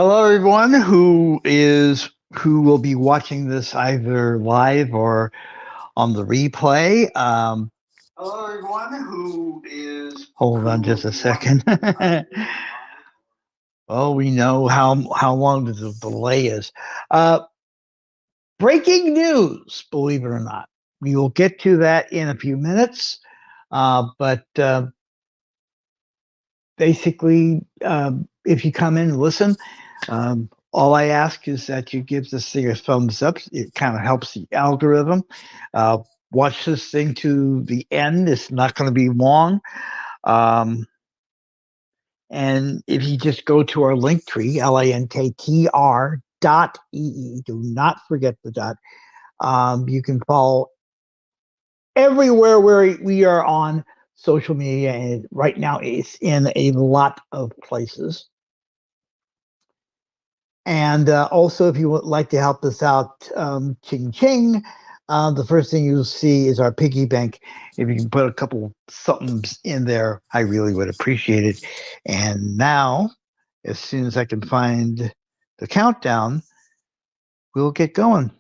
Hello, everyone who will be watching this either live or on the replay. Hello, everyone who is. Hold on just a second. Well, we know how long the delay is. Uh, Breaking news, believe it or not. We will get to that in a few minutes. But basically, if you come in and listen, all I ask is that you give this thing a thumbs up. It kind of helps the algorithm. Uh, Watch this thing to the end. It's not going to be long. Um, and if you just go to our link tree, linktr.ee, do not forget the dot. You can follow everywhere where we are on social media, and right now it's in a lot of places. And also, if you would like to help us out, ching ching, the first thing you'll see is our piggy bank. If you can put a couple somethings in there, I really would appreciate it. And now, as soon as I can find the countdown, we'll get going.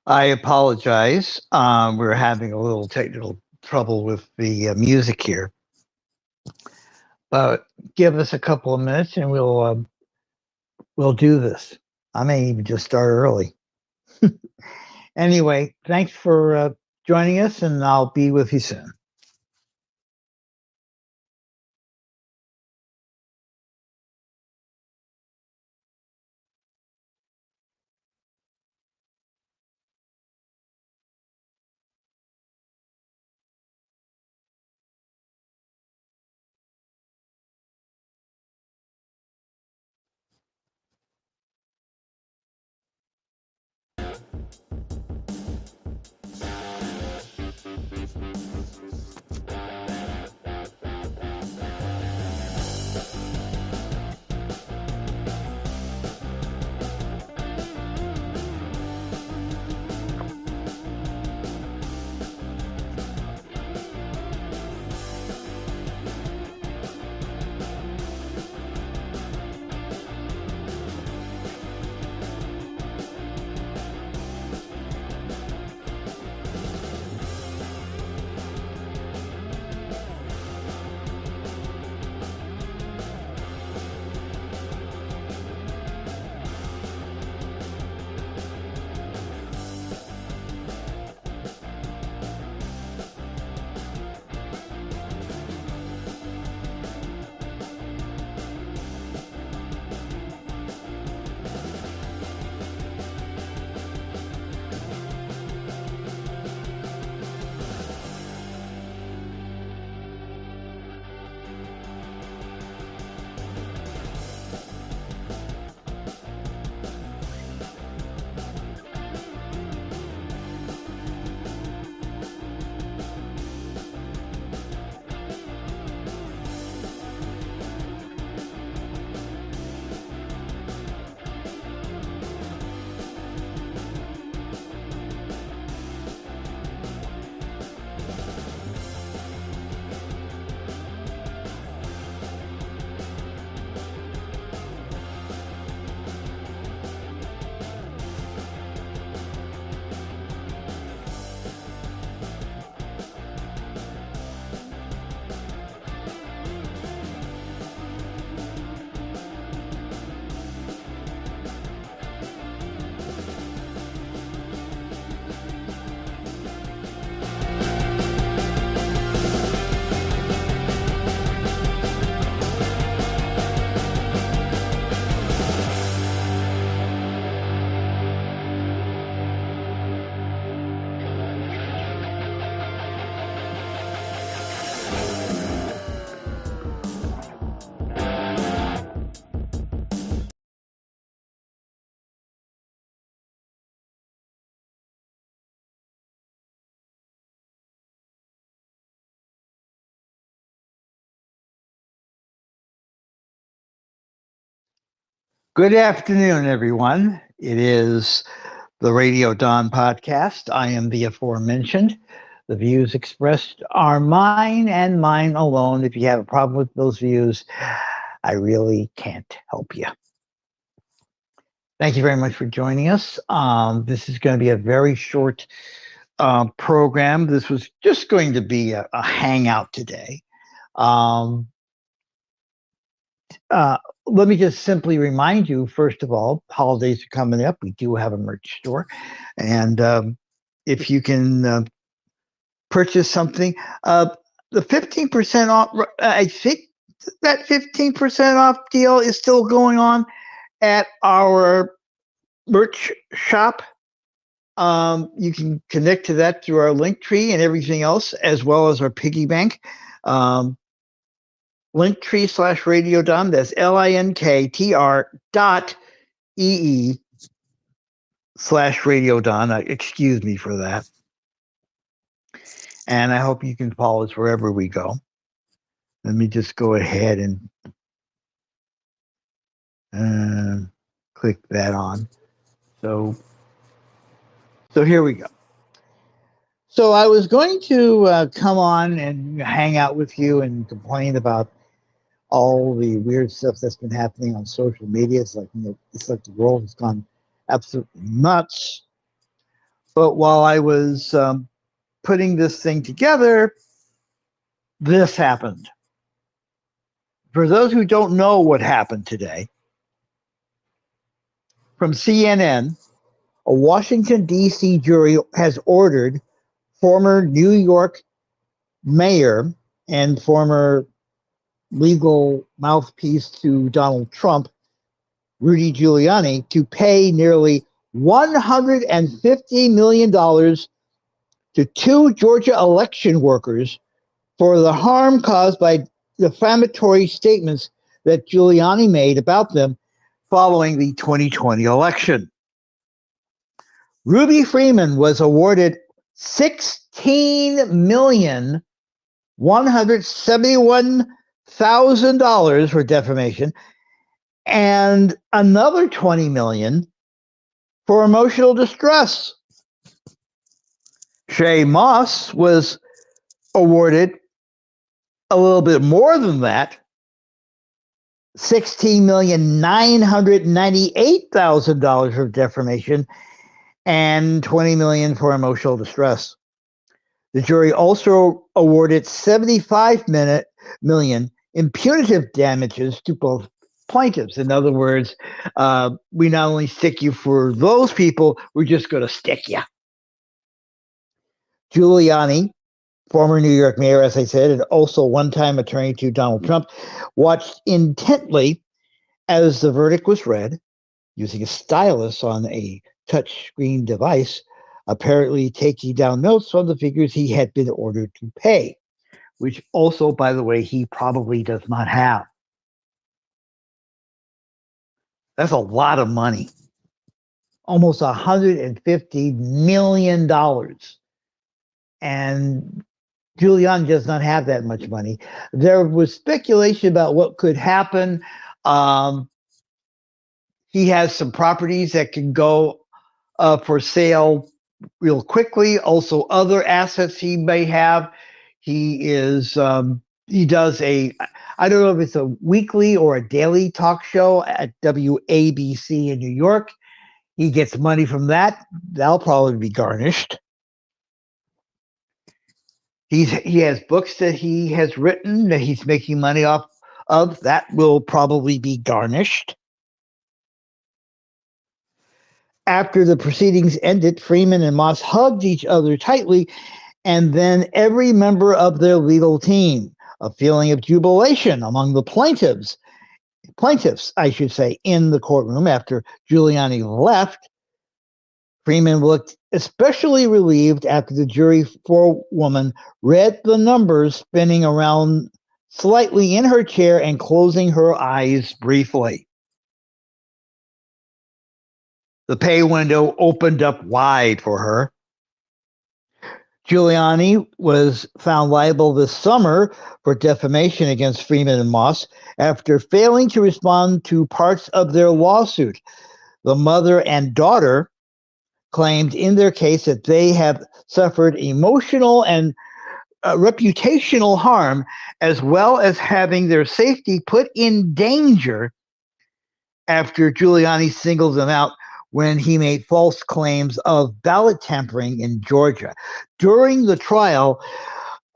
I apologize. We're having a little technical trouble with the music here, but give us a couple of minutes and we'll do this. I may even just start early. Anyway, thanks for joining us, and I'll be with you soon. Good afternoon, everyone. It is the Radio Dawn podcast. I am the aforementioned. The views expressed are mine and mine alone. If you have a problem with those views, I really can't help you. Thank you very much for joining us. This is going to be a very short program. This was just going to be a hangout today. Let me just simply remind you, first of all, holidays are coming up. We do have a merch store. And if you can purchase something, the 15% off, I think that 15% off deal is still going on at our merch shop. You can connect to that through our link tree and everything else, as well as our piggy bank. Linktree/Radio Dawn. That's linktr.ee/Radio Dawn. Excuse me for that. And I hope you can follow us wherever we go. Let me just go ahead and click that on. So here we go. So I was going to come on and hang out with you and complain about all the weird stuff that's been happening on social media. It's like, it's like the world has gone absolutely nuts. But while I was putting this thing together, this happened. For those who don't know what happened today, from CNN, a Washington, D.C. jury has ordered former New York mayor and former legal mouthpiece to Donald Trump, Rudy Giuliani, to pay nearly $150 million to two Georgia election workers for the harm caused by defamatory statements that Giuliani made about them following the 2020 election. Ruby Freeman was awarded $16,171,000 for defamation and another $20 million for emotional distress. Shay Moss was awarded a little bit more than that, $16,998,000 for defamation and $20 million for emotional distress. The jury also awarded $75 million in punitive damages to both plaintiffs. In other words, we not only stick you for those people, we're just going to stick you. Giuliani, former New York mayor, as I said, and also one-time attorney to Donald Trump, watched intently as the verdict was read, using a stylus on a touchscreen device, apparently taking down notes on the figures he had been ordered to pay. which also, by the way, he probably does not have. That's a lot of money. Almost $150 million. And Giuliani does not have that much money. There was speculation about what could happen. Um, he has some properties that can go for sale real quickly. Also, other assets he may have. He does I don't know if it's a weekly or a daily talk show at WABC in New York. He gets money from that. That'll probably be garnished. He has books that he has written that he's making money off of. That will probably be garnished. After the proceedings ended, Freeman and Moss hugged each other tightly, and then every member of their legal team. A feeling of jubilation among the plaintiffs, I should say, in the courtroom after Giuliani left. Freeman looked especially relieved after the jury forewoman read the numbers, spinning around slightly in her chair and closing her eyes briefly. The pay window opened up wide for her. Giuliani was found liable this summer for defamation against Freeman and Moss after failing to respond to parts of their lawsuit. The mother and daughter claimed in their case that they have suffered emotional and reputational harm, as well as having their safety put in danger after Giuliani singled them out when he made false claims of ballot tampering in Georgia. During the trial,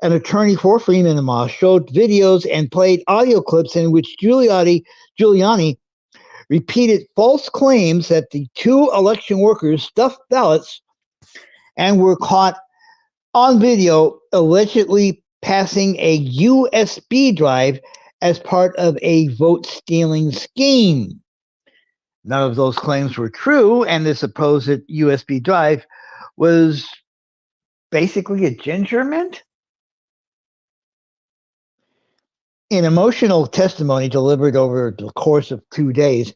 an attorney for Freeman and Moss showed videos and played audio clips in which Giuliani repeated false claims that the two election workers stuffed ballots and were caught on video allegedly passing a USB drive as part of a vote stealing scheme. None of those claims were true, and the supposed USB drive was basically a ginger mint. In emotional testimony delivered over the course of 2 days,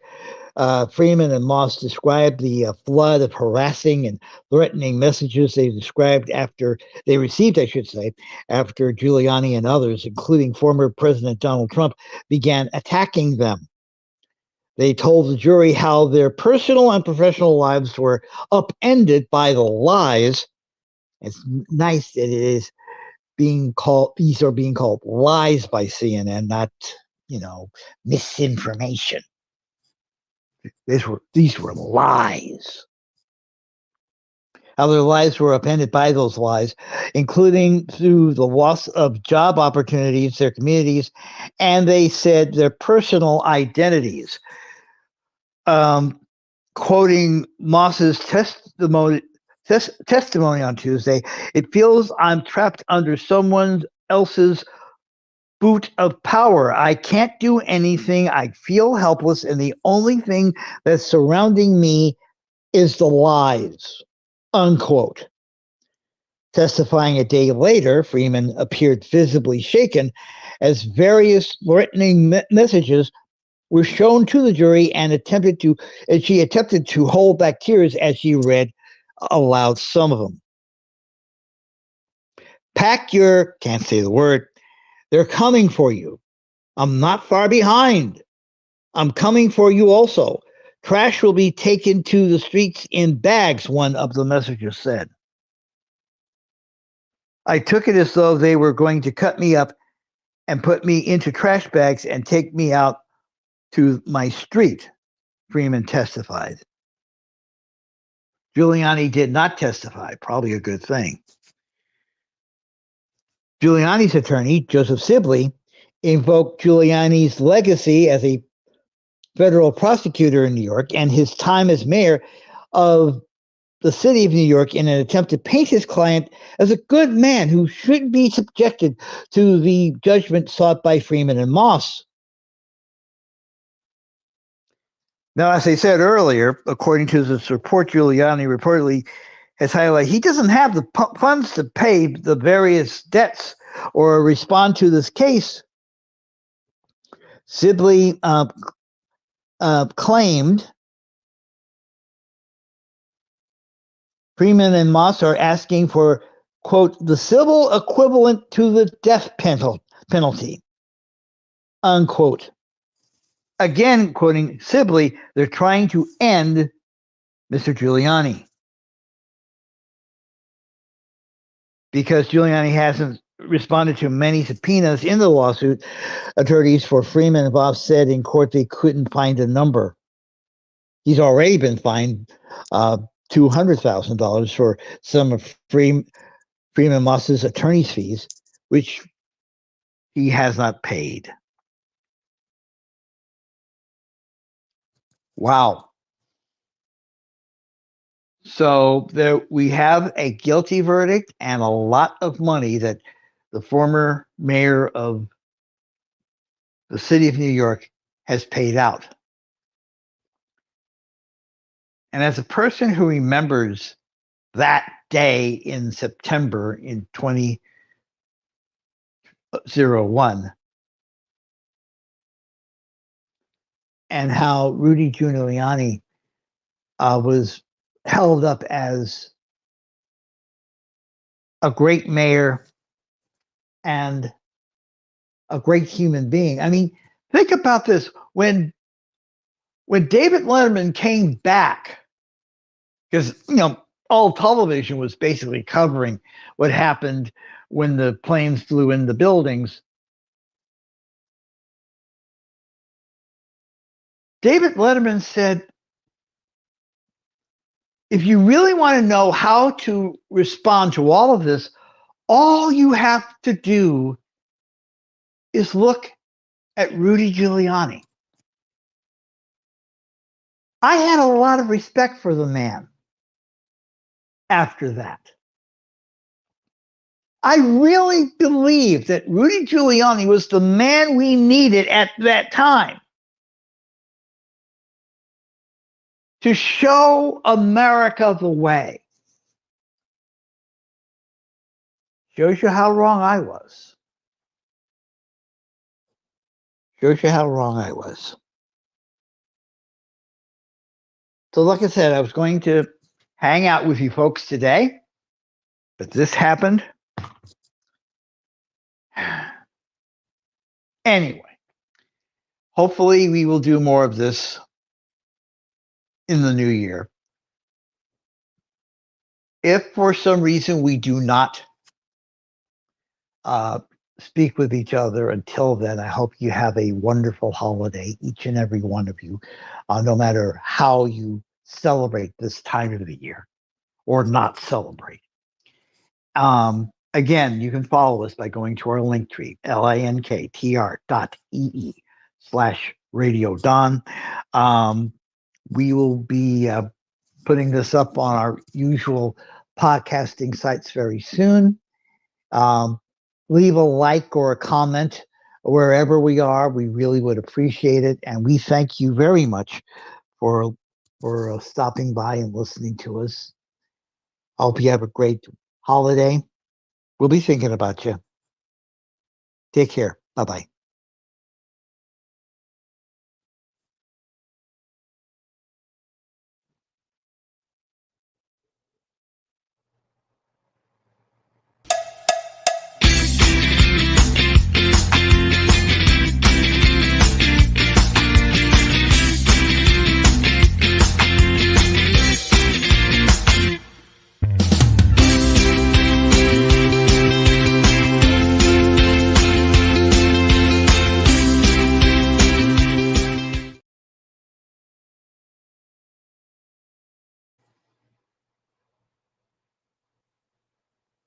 Freeman and Moss described the flood of harassing and threatening messages they received, after Giuliani and others, including former President Donald Trump, began attacking them. They told the jury how their personal and professional lives were upended by the lies. It's nice that these are being called lies by CNN, not, misinformation. These were lies. How their lives were upended by those lies, including through the loss of job opportunities, their communities, and they said their personal identities. Quoting Moss's testimony on Tuesday, "It feels I'm trapped under someone else's boot of power. I can't do anything. I feel helpless, and the only thing that's surrounding me is the lies," unquote. Testifying a day later, Freeman appeared visibly shaken as various threatening messages were shown to the jury, and she attempted to hold back tears as she read aloud some of them. Can't say the word, "They're coming for you. I'm not far behind. I'm coming for you also. Trash will be taken to the streets in bags," one of the messages said. "I took it as though they were going to cut me up and put me into trash bags and take me out to my street," Freeman testified. Giuliani did not testify, probably a good thing. Giuliani's attorney, Joseph Sibley, invoked Giuliani's legacy as a federal prosecutor in New York and his time as mayor of the city of New York in an attempt to paint his client as a good man who should be subjected to the judgment sought by Freeman and Moss. Now, as I said earlier, according to this report, Giuliani reportedly has highlighted he doesn't have the funds to pay the various debts or respond to this case. Sibley claimed Freeman and Moss are asking for, quote, the civil equivalent to the death penalty, unquote. Again, quoting Sibley, they're trying to end Mr. Giuliani because Giuliani hasn't responded to many subpoenas in the lawsuit. Attorneys for Freeman and Bob said in court they couldn't find a number. He's already been fined $200,000 for some of Freeman Moss's attorney's fees, which he has not paid. Wow. So there we have a guilty verdict and a lot of money that the former mayor of the city of New York has paid out. And as a person who remembers that day in September in 2001 and how Rudy Giuliani was held up as a great mayor and a great human being. I mean, think about this. When David Letterman came back, because all television was basically covering what happened when the planes flew in the buildings. David Letterman said, if you really want to know how to respond to all of this, all you have to do is look at Rudy Giuliani. I had a lot of respect for the man after that. I really believe that Rudy Giuliani was the man we needed at that time to show America the way. Shows you how wrong I was. Shows you how wrong I was. So like I said, I was going to hang out with you folks today, but this happened. Anyway, hopefully we will do more of this in the new year. If for some reason we do not speak with each other until then, I hope you have a wonderful holiday, each and every one of you, no matter how you celebrate this time of the year or not celebrate. Again, you can follow us by going to our link tree, linktr.ee/Radio Don. We will be putting this up on our usual podcasting sites very soon. Leave a like or a comment wherever we are. We really would appreciate it. And we thank you very much for stopping by and listening to us. I hope you have a great holiday. We'll be thinking about you. Take care. Bye-bye.